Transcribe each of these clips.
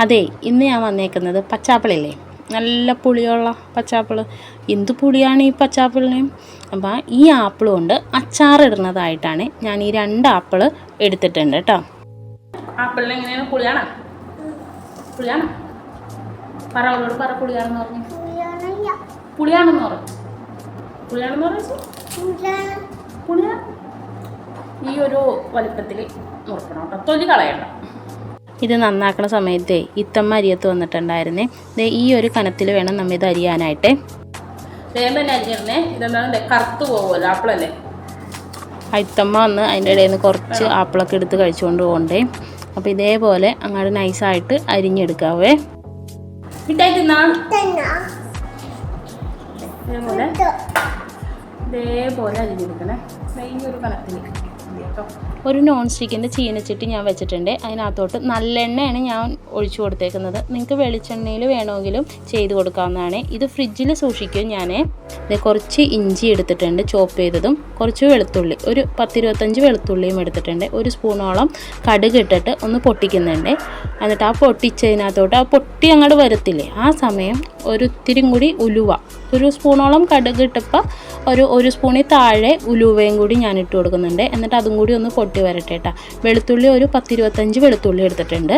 അതെ, ഇന്ന് ഞാൻ വന്നേക്കുന്നത് പച്ചാപ്പിളില്ലേ, നല്ല പുളിയുള്ള പച്ചാപ്പിൾ. എന്ത് പുളിയാണ് ഈ പച്ചാപ്പിളിന്. അപ്പോൾ ഈ ആപ്പിൾ കൊണ്ട് അച്ചാറിടുന്നതായിട്ടാണ് ഞാൻ ഈ 2 ആപ്പിൾ എടുത്തിട്ടുണ്ട് കേട്ടോ. ആപ്പിളിന് എങ്ങനെയാണ്? പുളിയാണോ? പറ പുളിയാണെന്ന് പറഞ്ഞു. പുളിയാണെന്ന് പറഞ്ഞു. ഈ ഒരു വലിപ്പത്തിൽ മുറിക്കണം കേട്ടോ, തൊലി കളയണ്ട. ഇത് നന്നാക്കണ സമയത്ത് ഇത്തമ്മ അരിയത്ത് വന്നിട്ടുണ്ടായിരുന്നേ. ഈ ഒരു കനത്തിൽ വേണം നമ്മൾ ഇത് അരിയാനായിട്ട്. വേഗം തന്നെ അരിഞ്ഞിരുന്നേ, ഇതെന്താണ് കറുത്ത് പോകുമല്ലോ ആപ്പിളല്ലേ. ഇത്തമ്മ വന്ന് അതിൻ്റെ ഇടയിൽ നിന്ന് കുറച്ച് ആപ്പിളൊക്കെ എടുത്ത് കഴിച്ചുകൊണ്ട് പോകണ്ടേ. അപ്പോൾ ഇതേപോലെ അങ്ങോട്ട് നൈസായിട്ട് അരിഞ്ഞെടുക്കാവേ. ഇതേപോലെ അരിഞ്ഞെടുക്കണേ, ഈ ഒരു കനത്തിൽ. ഒരു നോൺ സ്റ്റിക്കിൻ്റെ ചീനച്ചട്ടി ഞാൻ വെച്ചിട്ടുണ്ട്. അതിനകത്തോട്ട് നല്ലെണ്ണയാണ് ഞാൻ ഒഴിച്ചു കൊടുത്തേക്കുന്നത്. നിങ്ങൾക്ക് വെളിച്ചെണ്ണയിൽ വേണമെങ്കിലും ചെയ്ത് കൊടുക്കാവുന്നതാണ്. ഇത് ഫ്രിഡ്ജിൽ സൂക്ഷിക്കും. ഞാൻ കുറച്ച് ഇഞ്ചി എടുത്തിട്ടുണ്ട്, ചോപ്പ് ചെയ്തതും, കുറച്ച് വെളുത്തുള്ളി, ഒരു 10-25 വെളുത്തുള്ളിയും എടുത്തിട്ടുണ്ട്. 1 സ്പൂണോളം കടുക് ഇട്ടിട്ട് ഒന്ന് പൊട്ടിക്കുന്നുണ്ട്. എന്നിട്ട് ആ പൊട്ടിച്ചതിനകത്തോട്ട് ആ പൊട്ടി അങ്ങോട്ട് വരത്തില്ലേ, ആ സമയം ഒത്തിരി കൂടി ഉലുവ, 1 സ്പൂണോളം കടുക് ഇട്ടപ്പോൾ 1 സ്പൂണിൽ താഴെ ഉലുവയും കൂടി ഞാൻ ഇട്ട് കൊടുക്കുന്നുണ്ട്. എന്നിട്ട് അതും കൂടി ഒന്ന് പൊട്ടി വരട്ടെ കേട്ടോ. വെളുത്തുള്ളി ഒരു 10-25 വെളുത്തുള്ളി എടുത്തിട്ടുണ്ട്.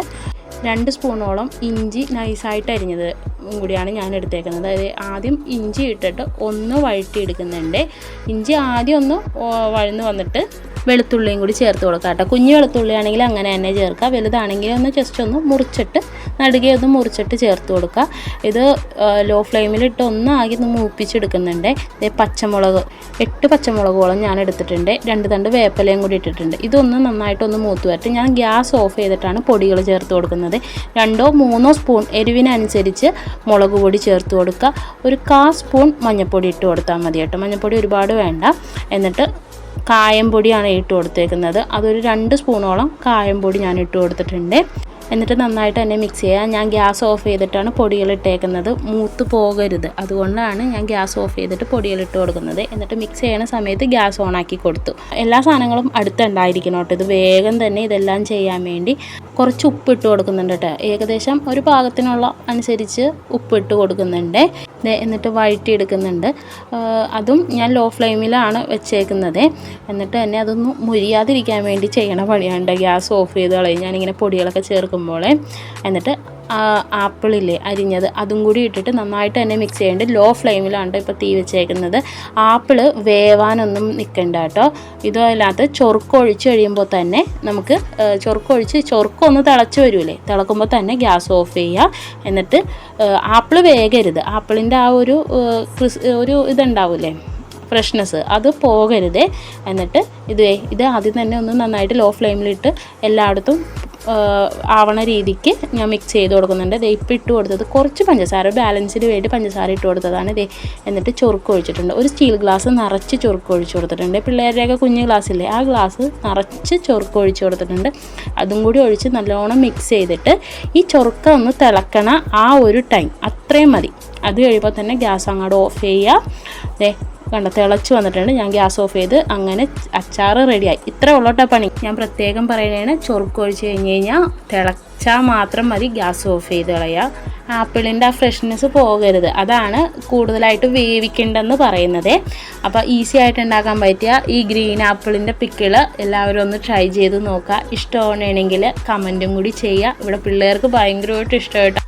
2 സ്പൂണോളം ഇഞ്ചി നൈസായിട്ട് അരിഞ്ഞത് കൂടിയാണ് ഞാൻ എടുത്തേക്കുന്നത്. അതായത് ആദ്യം ഇഞ്ചി ഇട്ടിട്ട് ഒന്ന് വഴറ്റിയെടുക്കുന്നുണ്ട്. ഇഞ്ചി ആദ്യം ഒന്ന് വഴന്ന് വന്നിട്ട് വെളുത്തുള്ളിയും കൂടി ചേർത്ത് കൊടുക്കുക കേട്ടോ. കുഞ്ഞു വെളുത്തുള്ളി ആണെങ്കിൽ അങ്ങനെ തന്നെ ചേർക്കുക, വലുതാണെങ്കിൽ ഒന്ന് ജസ്റ്റ് ഒന്ന് മുറിച്ചിട്ട് നടുകെ ഒന്ന് മുറിച്ചിട്ട് ചേർത്ത് കൊടുക്കുക. ഇത് ലോ ഫ്ലെയിമിലിട്ട് ഒന്നാകെ ഒന്ന് മൂപ്പിച്ചെടുക്കുന്നുണ്ട്. പച്ചമുളക് 8 പച്ചമുളകോളം ഞാൻ എടുത്തിട്ടുണ്ട്. 2 തണ്ട് വേപ്പിലയും കൂടി ഇട്ടിട്ടുണ്ട്. ഇതൊന്ന് നന്നായിട്ടൊന്ന് മൂത്ത് വരട്ടെ. ഞാൻ ഗ്യാസ് ഓഫ് ചെയ്തിട്ടാണ് പൊടികൾ ചേർത്ത് കൊടുക്കുന്നത്. 2-3 സ്പൂൺ എരിവിനനുസരിച്ച് മുളക് പൊടി ചേർത്ത് കൊടുക്കുക. ഒരു 1/4 സ്പൂൺ മഞ്ഞൾപ്പൊടി ഇട്ട് കൊടുത്താൽ മതി കേട്ടോ. മഞ്ഞൾപ്പൊടി ഒരുപാട് വേണ്ട. എന്നിട്ട് കായംപൊടിയാണ് ഇട്ട് കൊടുത്തേക്കുന്നത്. അതൊരു 2 സ്പൂണോളം കായംപൊടി ഞാൻ ഇട്ട് കൊടുത്തിട്ടുണ്ട്. എന്നിട്ട് നന്നായിട്ട് തന്നെ മിക്സ് ചെയ്യുക. ഞാൻ ഗ്യാസ് ഓഫ് ചെയ്തിട്ടാണ് പൊടികൾ ഇട്ടേക്കുന്നത്, മൂത്ത് പോകരുത്. അതുകൊണ്ടാണ് ഞാൻ ഗ്യാസ് ഓഫ് ചെയ്തിട്ട് പൊടികൾ ഇട്ട് കൊടുക്കുന്നത്. എന്നിട്ട് മിക്സ് ചെയ്യുന്ന സമയത്ത് ഗ്യാസ് ഓണാക്കി കൊടുത്തു. എല്ലാ സാധനങ്ങളും അടുത്തുണ്ടായിരിക്കണം കേട്ടോ. ഇത് വേഗം തന്നെ ഇതെല്ലാം ചെയ്യാൻ വേണ്ടി കുറച്ച് ഉപ്പ് ഇട്ട് കൊടുക്കുന്നുണ്ട് കേട്ടോ. ഏകദേശം ഒരു പാകത്തിനുള്ള അനുസരിച്ച് ഉപ്പ് ഇട്ട് കൊടുക്കുന്നുണ്ട്. എന്നിട്ട് വഴറ്റിയെടുക്കുന്നുണ്ട്. അതും ഞാൻ ലോ ഫ്ലെയിമിലാണ് വെച്ചേക്കുന്നത്. എന്നിട്ട് തന്നെ അതൊന്ന് മുരിയാതിരിക്കാൻ വേണ്ടി ചെയ്യണ പണിയുണ്ട്. ഗ്യാസ് ഓഫ് ചെയ്ത് കളയും ഞാനിങ്ങനെ പൊടികളൊക്കെ ചേർക്കുമ്പോൾ. എന്നിട്ട് ആപ്പിളില്ലേ അരിഞ്ഞത് അതും കൂടി ഇട്ടിട്ട് നന്നായിട്ട് തന്നെ മിക്സ് ചെയ്യേണ്ടത്. ലോ ഫ്ലെയിമിലാണ് ഇപ്പോൾ തീ വെച്ചേക്കുന്നത്. ആപ്പിള് വേവാനൊന്നും നിൽക്കണ്ട കേട്ടോ. ഇതല്ലാത്ത ചൊറുക്കൊഴിച്ച് കഴിയുമ്പോൾ തന്നെ നമുക്ക് ചൊറുക്കൊന്ന് തിളച്ച് വരൂലേ, തിളക്കുമ്പോൾ തന്നെ ഗ്യാസ് ഓഫ് ചെയ്യുക. എന്നിട്ട് ആപ്പിള് വേഗരുത്. ആപ്പിളിൻ്റെ ആ ഒരു ഇതുണ്ടാവില്ലേ, ഫ്രഷ്നെസ്, അത് പോകരുതേ. എന്നിട്ട് ഇത് ആദ്യം തന്നെ ഒന്ന് നന്നായിട്ട് ലോ ഫ്ലെയിമിലിട്ട് എല്ലായിടത്തും ആവണ രീതിക്ക് ഞാൻ മിക്സ് ചെയ്ത് കൊടുക്കുന്നുണ്ട്. ഇപ്പം ഇട്ട് കൊടുത്തത് കുറച്ച് പഞ്ചസാര, ബാലൻസിന് വേണ്ടി പഞ്ചസാര ഇട്ട് കൊടുത്തതാണ്. എന്നിട്ട് ചൊറുക്ക് ഒഴിച്ചിട്ടുണ്ട്. ഒരു സ്റ്റീൽ ഗ്ലാസ് നിറച്ച് ചൊറുക്ക് ഒഴിച്ച് കൊടുത്തിട്ടുണ്ട്. പിള്ളേരുടെയൊക്കെ കുഞ്ഞ് ഗ്ലാസ്സില്ലേ, ആ ഗ്ലാസ് നിറച്ച് ചൊറുക്ക് ഒഴിച്ച് കൊടുത്തിട്ടുണ്ട്. അതും കൂടി ഒഴിച്ച് നല്ലോണം മിക്സ് ചെയ്തിട്ട് ഈ ചൊറുക്ക ഒന്ന് തിളക്കണ ആ ഒരു ടൈം അത്രയും മതി. അത് കഴിയുമ്പോൾ തന്നെ ഗ്യാസ് അങ്ങോട്ട് ഓഫ് ചെയ്യുക. തിളച്ച് വന്നിട്ടുണ്ട്. ഞാൻ ഗ്യാസ് ഓഫ് ചെയ്ത് അങ്ങനെ അച്ചാർ റെഡിയായി. ഇത്ര ഉള്ളോട്ടാ പണി. ഞാൻ പ്രത്യേകം പറയുകയാണ്, ചൊറുക്കൊഴിച്ച് കഴിഞ്ഞ് കഴിഞ്ഞാൽ തിളച്ചാൽ മാത്രം മതി ഗ്യാസ് ഓഫ് ചെയ്ത് കളയുക. ആപ്പിളിൻ്റെ ആ ഫ്രഷ്നെസ് പോകരുത്. അതാണ് കൂടുതലായിട്ട് വേവിക്കേണ്ടെന്ന് പറയുന്നത്. അപ്പോൾ ഈസി ആയിട്ട് ഉണ്ടാക്കാൻ പറ്റിയ ഈ ഗ്രീൻ ആപ്പിളിൻ്റെ പിക്കിള് എല്ലാവരും ഒന്ന് ട്രൈ ചെയ്ത് നോക്കുക. ഇഷ്ടമാണെങ്കിൽ കമൻറ്റും കൂടി ചെയ്യുക. ഇവിടെ പിള്ളേർക്ക് ഭയങ്കരമായിട്ട് ഇഷ്ടമായിട്ട്